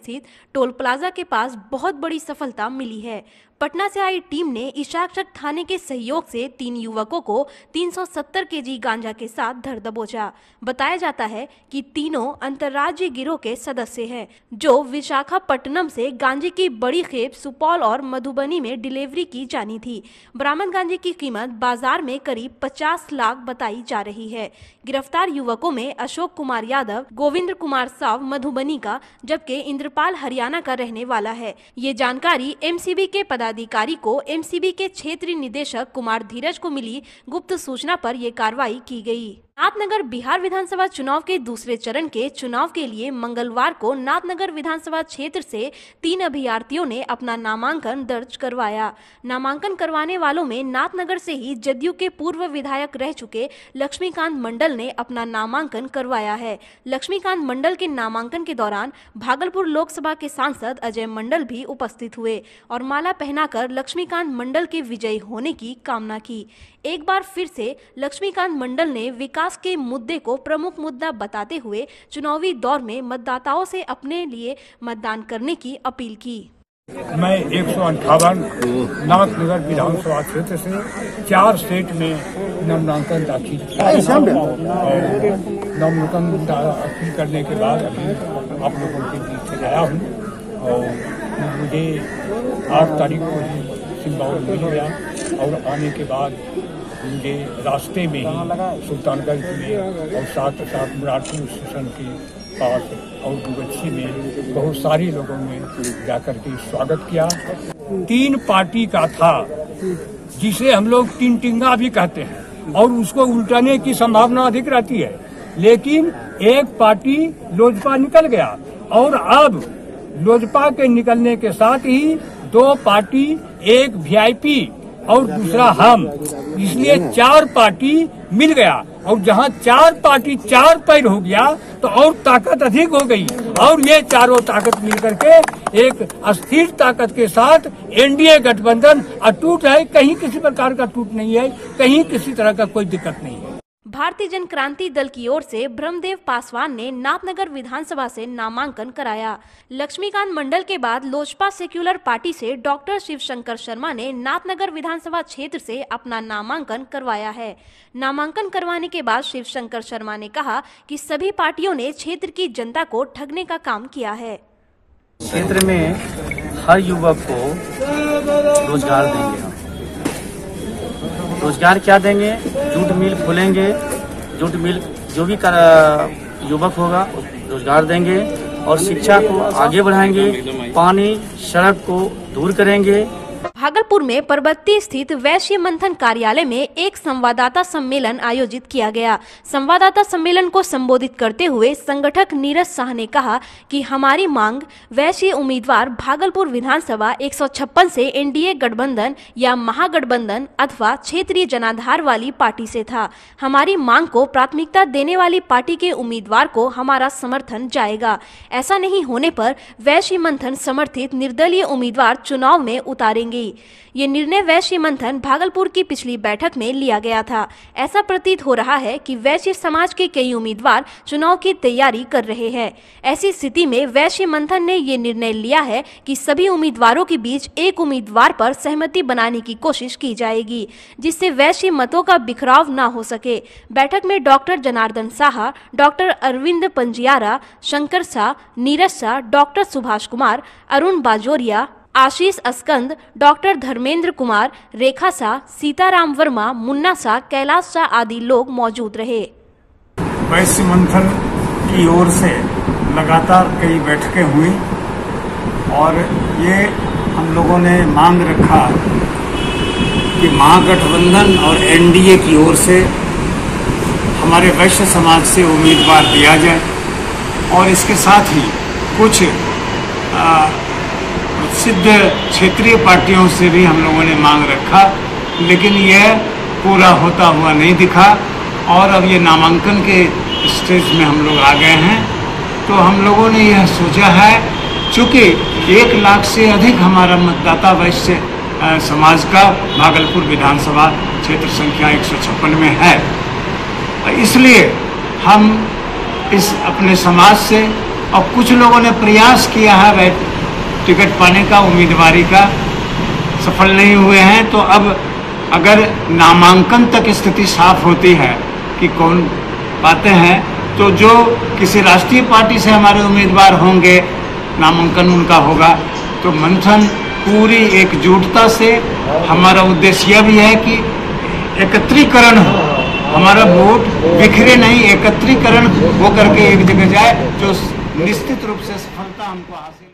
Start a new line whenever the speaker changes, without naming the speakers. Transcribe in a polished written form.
स्थित toll plaza के पास बहुत बड़ी सफलता मिली है। पटना से आई टीम ने इशाकचक थाने के सहयोग से 3 युवकों को 370 केजी गांजा के साथ धर दबोचा। बताया जाता है कि तीनों अंतर्राज्यीय गिरोह के सदस्य हैं, जो विशाखापट्टनम से गांजे की बड़ी खेप सुपौल और मधुबनी में डिलीवरी की जानी थी। बरामद गांजे की कीमत बाजार में करीब 50 लाख बताई जा रही है। गिरफ्तार युवकों में अशोक कुमार यादव, गोविंद्र कुमार साव मधुबनी का, जबकि इंद्रपाल हरियाणा का रहने वाला है। ये जानकारी एमसीबी के पदाधिकारी को एमसीबी के क्षेत्रीय निदेशक कुमार धीरज को मिली गुप्त सूचना पर यह कार्रवाई की गई। नाथनगर बिहार विधानसभा चुनाव के दूसरे चरण के चुनाव के लिए मंगलवार को नाथनगर विधानसभा क्षेत्र से 3 अभ्यर्थियों ने अपना नामांकन दर्ज करवाया। नामांकन करवाने वालों में नाथनगर से ही जदयू के पूर्व विधायक रह चुके लक्ष्मीकांत मंडल ने अपना नामांकन करवाया है। लक्ष्मीकांत मंडल के नामांकन के दौरान भागलपुर लोकसभा के सांसद अजय मंडल भी उपस्थित हुए और माला पहनाकर लक्ष्मीकांत मंडल के विजयी होने की कामना की। एक बार फिर से लक्ष्मीकांत मंडल ने विकास के मुद्दे को प्रमुख मुद्दा बताते हुए चुनावी दौर में मतदाताओं से अपने लिए मतदान करने की अपील की।
मैं 158 नाथनगर विधानसभा क्षेत्र से 4 स्टेट में नामांकन दाखिल किया और नामांकन दाखिल करने के बाद अभी आप लोगों के बीच से आया हूँ और मुझे 8 तारीख को सिंबौल मिल गया और आने के बाद मुझे रास्ते में ही सुल्तानगंज में और साथ साथ मुरारपुर स्टेशन के पास और गुगच्छी में बहुत सारे लोगों ने जाकर के स्वागत किया। 3 पार्टी का था जिसे हम लोग टिंटिंगा भी कहते हैं और उसको उल्टाने की संभावना अधिक रहती है, लेकिन एक पार्टी लोजपा निकल गया और अब लोजपा के निकलने के साथ ही 2 पार्टी, एक वीआईपी और दूसरा हम, इसलिए 4 पार्टी मिल गया और जहां 4 पार्टी 4 पैर हो गया तो और ताकत अधिक हो गई और ये चारों ताकत मिलकर के एक अस्थिर ताकत के साथ एनडीए गठबंधन अटूट है। कहीं किसी प्रकार का टूट नहीं है, कहीं किसी तरह का कोई दिक्कत नहीं है।
भारतीय जन क्रांति दल की ओर से ब्रह्मदेव पासवान ने नाथनगर विधानसभा से नामांकन कराया। लक्ष्मीकांत मंडल के बाद लोजपा सेक्युलर पार्टी से डॉक्टर शिवशंकर शर्मा ने नाथनगर विधानसभा क्षेत्र से अपना नामांकन करवाया है। नामांकन करवाने के बाद शिवशंकर शर्मा ने कहा कि सभी पार्टियों ने क्षेत्र की जनता को ठगने का काम किया है।
क्षेत्र में हर युवक को रोजगार देंगे। रोजगार क्या देंगे? जूट मिल खोलेंगे, जूट मिल जो भी युवक होगा रोजगार देंगे और शिक्षा को आगे बढ़ाएंगे, पानी सड़क को दूर करेंगे।
भागलपुर में परबत्ती स्थित वैश्य मंथन कार्यालय में एक संवाददाता सम्मेलन आयोजित किया गया। संवाददाता सम्मेलन को संबोधित करते हुए संगठक नीरज शाह ने कहा कि हमारी मांग वैश्य उम्मीदवार भागलपुर विधानसभा 156 से एनडीए गठबंधन या महागठबंधन अथवा क्षेत्रीय जनाधार वाली पार्टी से था। हमारी मांग को प्राथमिकता देने वाली पार्टी के उम्मीदवार को हमारा समर्थन जाएगा। ऐसा नहीं होने पर वैश्य मंथन समर्थित निर्दलीय उम्मीदवार चुनाव में उतारेंगे। ये निर्णय वैश्य मंथन भागलपुर की पिछली बैठक में लिया गया था। ऐसा प्रतीत हो रहा है कि वैश्य समाज के कई उम्मीदवार चुनाव की तैयारी कर रहे हैं। ऐसी स्थिति में वैश्य मंथन ने ये निर्णय लिया है कि सभी उम्मीदवारों के बीच एक उम्मीदवार पर सहमति बनाने की कोशिश की जाएगी, जिससे वैश्य मतों का बिखराव न हो सके। बैठक में doctor Janardan Saha, doctor Arvind Panjiyara, Shankar Shah, Neeraj Shah, doctor Subhash Kumar, Arun Bajoria, Ashish Askand, doctor Dharmendra Kumar, Rekha Shah, Sitaram Verma, Munna Shah, Kailash Shah आदि लोग मौजूद रहे।
वैश्य मंथन की ओर से लगातार कई बैठकें हुई और ये हम लोगों ने मांग रखा कि महागठबंधन और एनडीए की ओर से हमारे वैश्य समाज से उम्मीदवार दिया जाए और इसके साथ ही कुछ प्रसिद्ध क्षेत्रीय पार्टियों से भी हम लोगों ने मांग रखा, लेकिन यह पूरा होता हुआ नहीं दिखा और अब ये नामांकन के स्टेज में हम लोग आ गए हैं। तो हम लोगों ने यह सोचा है, चूँकि 1 लाख से अधिक हमारा मतदाता वैश्य समाज का भागलपुर विधानसभा क्षेत्र संख्या 156 में है, इसलिए हम इस अपने समाज से
और कुछ लोगों ने प्रयास किया है टिकट पाने का, उम्मीदवारी का, सफल नहीं हुए हैं। तो अब अगर नामांकन तक स्थिति साफ होती है कि कौन पाते हैं, तो जो किसी राष्ट्रीय पार्टी से हमारे उम्मीदवार होंगे, नामांकन उनका होगा, तो मंथन पूरी एकजुटता से, हमारा उद्देश्य यह भी है कि एकत्रीकरण हो, हमारा वोट बिखरे नहीं, एकत्रीकरण हो करके एक जगह जाए, जो निश्चित रूप से सफलता हमको हासिल